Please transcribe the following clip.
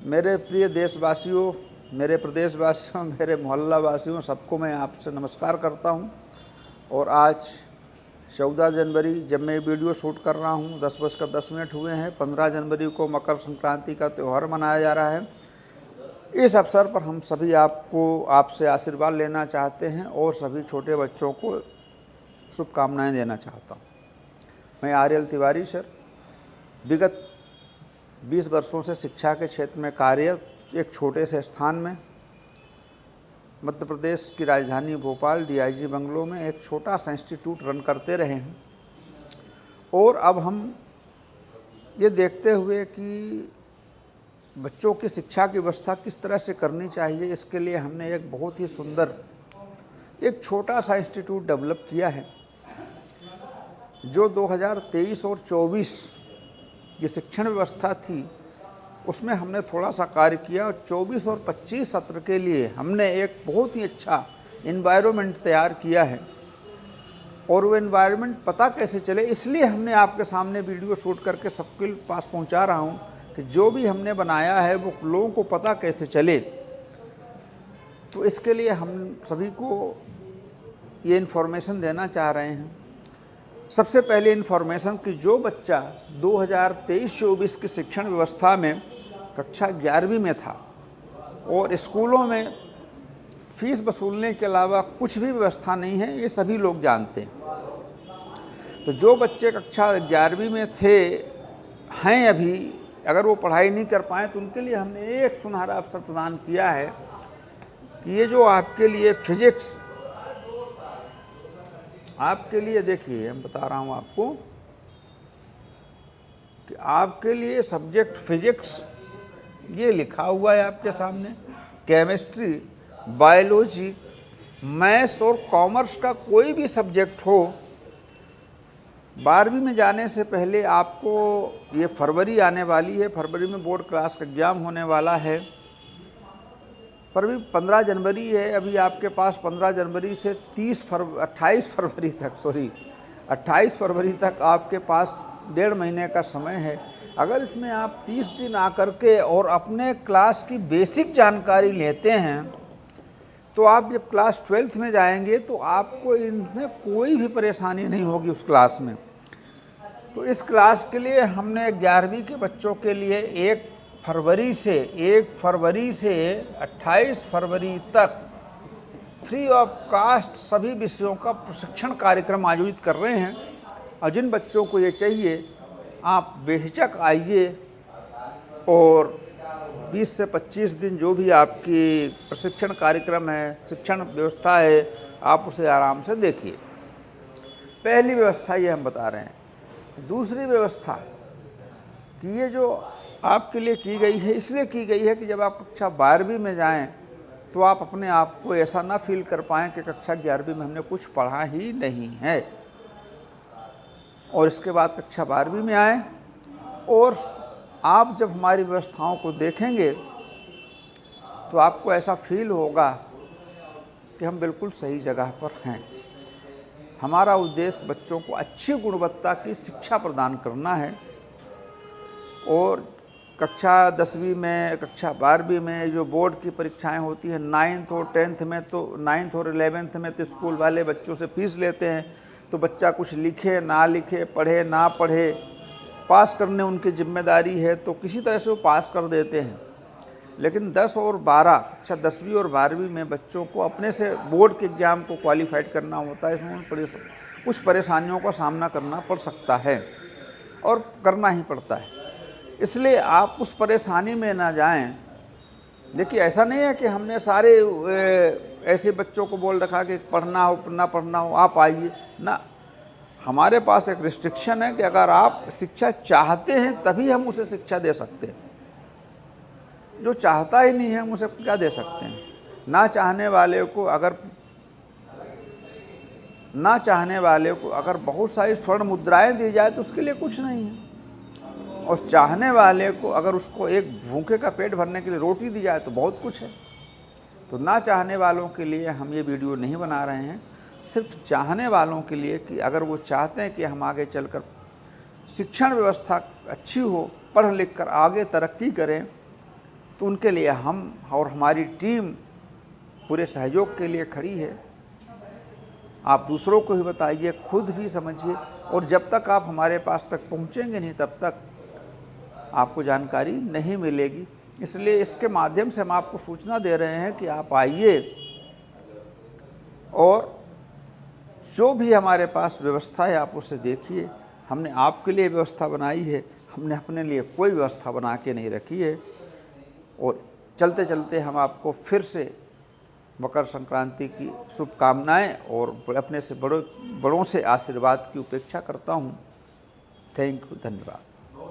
मेरे प्रिय देशवासियों, मेरे प्रदेशवासियों, मेरे मोहल्ला वासियों, सबको मैं आपसे नमस्कार करता हूं। और आज 14 जनवरी जब मैं वीडियो शूट कर रहा हूं 10:10 हुए हैं। 15 जनवरी को मकर संक्रांति का त्यौहार मनाया जा रहा है। इस अवसर पर हम सभी आपसे आशीर्वाद लेना चाहते हैं और सभी छोटे बच्चों को शुभकामनाएं देना चाहता हूं। मैं आर्यल तिवारी सर, विगत 20 वर्षों से शिक्षा के क्षेत्र में कार्यरत एक छोटे से स्थान में मध्य प्रदेश की राजधानी भोपाल डीआईजी बंगलों में एक छोटा सा इंस्टीट्यूट रन करते रहे हैं। और अब हम ये देखते हुए कि बच्चों की शिक्षा की व्यवस्था किस तरह से करनी चाहिए, इसके लिए हमने एक बहुत ही सुंदर एक छोटा सा इंस्टीट्यूट डेवलप किया है, जो 2023 और 24 की शिक्षण व्यवस्था थी उसमें हमने थोड़ा सा कार्य किया। और 24 और 25 सत्र के लिए हमने एक बहुत ही अच्छा इन्वायरमेंट तैयार किया है। और वो इन्वायरमेंट पता कैसे चले, इसलिए हमने आपके सामने वीडियो शूट करके सबके पास पहुंचा रहा हूं कि जो भी हमने बनाया है वो लोगों को पता कैसे चले। तो इसके लिए हम सभी को ये इन्फॉर्मेशन देना चाह रहे हैं। सबसे पहले इन्फॉर्मेशन कि जो बच्चा 2023-24 की शिक्षण व्यवस्था में कक्षा 11वीं में था और स्कूलों में फीस वसूलने के अलावा कुछ भी व्यवस्था नहीं है, ये सभी लोग जानते हैं। तो जो बच्चे कक्षा 11वीं में हैं अभी, अगर वो पढ़ाई नहीं कर पाए तो उनके लिए हमने एक सुनहरा अवसर प्रदान किया है कि ये जो आपके लिए फिजिक्स, आपके लिए देखिए, हम बता रहा हूँ आपको कि आपके लिए सब्जेक्ट फिजिक्स ये लिखा हुआ है आपके सामने। केमिस्ट्री, बायोलॉजी, मैथ्स और कॉमर्स का कोई भी सब्जेक्ट हो, 12वीं में जाने से पहले आपको, ये फरवरी आने वाली है, फरवरी में बोर्ड क्लास का एग्ज़ाम होने वाला है। पर अभी 15 जनवरी है, अभी आपके पास 15 जनवरी से 28 फरवरी तक आपके पास 1.5 महीने का समय है। अगर इसमें आप 30 दिन आकर के और अपने क्लास की बेसिक जानकारी लेते हैं तो आप जब क्लास 12th में जाएंगे तो आपको इनमें कोई भी परेशानी नहीं होगी उस क्लास में। तो इस क्लास के लिए हमने 11वीं के बच्चों के लिए 1 फरवरी से 28 फरवरी तक फ्री ऑफ कास्ट सभी विषयों का प्रशिक्षण कार्यक्रम आयोजित कर रहे हैं। और जिन बच्चों को ये चाहिए आप बेहिचक आइए और 20 से 25 दिन जो भी आपकी प्रशिक्षण कार्यक्रम है, शिक्षण व्यवस्था है, आप उसे आराम से देखिए। पहली व्यवस्था ये हम बता रहे हैं। दूसरी व्यवस्था कि ये जो आपके लिए की गई है, इसलिए की गई है कि जब आप कक्षा 12वीं में जाएं तो आप अपने आप को ऐसा ना फील कर पाएँ कि कक्षा 11वीं में हमने कुछ पढ़ा ही नहीं है। और इसके बाद कक्षा 12वीं में आएँ और आप जब हमारी व्यवस्थाओं को देखेंगे तो आपको ऐसा फील होगा कि हम बिल्कुल सही जगह पर हैं। हमारा उद्देश्य बच्चों को अच्छी गुणवत्ता की शिक्षा प्रदान करना है। और कक्षा 10वीं में, कक्षा 12वीं में जो बोर्ड की परीक्षाएं होती हैं 9th और 10th में, तो 9th और 11th में तो स्कूल वाले बच्चों से फीस लेते हैं। तो बच्चा कुछ लिखे ना लिखे, पढ़े ना पढ़े, पास करने उनकी जिम्मेदारी है, तो किसी तरह से वो पास कर देते हैं। लेकिन 10 और 12, अच्छा 10वीं और 12वीं में बच्चों को अपने से बोर्ड के एग्ज़ाम को क्वालिफाइड करना होता है। इसमें कुछ परेशानियों का सामना करना पड़ सकता है और करना ही पड़ता है। इसलिए आप उस परेशानी में ना जाएं। देखिए, ऐसा नहीं है कि हमने सारे ऐसे बच्चों को बोल रखा कि पढ़ना हो ना पढ़ना हो आप आइए ना। हमारे पास एक रिस्ट्रिक्शन है कि अगर आप शिक्षा चाहते हैं तभी हम उसे शिक्षा दे सकते हैं। जो चाहता ही नहीं है हम उसे क्या दे सकते हैं। ना चाहने वाले को अगर बहुत सारी स्वर्ण मुद्राएं दी जाए तो उसके लिए कुछ नहीं है। और चाहने वाले को अगर उसको एक भूखे का पेट भरने के लिए रोटी दी जाए तो बहुत कुछ है। तो ना चाहने वालों के लिए हम ये वीडियो नहीं बना रहे हैं, सिर्फ चाहने वालों के लिए कि अगर वो चाहते हैं कि हम आगे चलकर शिक्षण व्यवस्था अच्छी हो, पढ़ लिख कर आगे तरक्की करें, तो उनके लिए हम और हमारी टीम पूरे सहयोग के लिए खड़ी है। आप दूसरों को भी बताइए, खुद भी समझिए, और जब तक आप हमारे पास तक पहुँचेंगे नहीं तब तक आपको जानकारी नहीं मिलेगी। इसलिए इसके माध्यम से हम आपको सूचना दे रहे हैं कि आप आइए और जो भी हमारे पास व्यवस्था है आप उसे देखिए। हमने आपके लिए व्यवस्था बनाई है, हमने अपने लिए कोई व्यवस्था बना के नहीं रखी है। और चलते चलते हम आपको फिर से मकर संक्रांति की शुभकामनाएं और अपने से बड़ों से आशीर्वाद की उपेक्षा करता हूं। थैंक यू, धन्यवाद।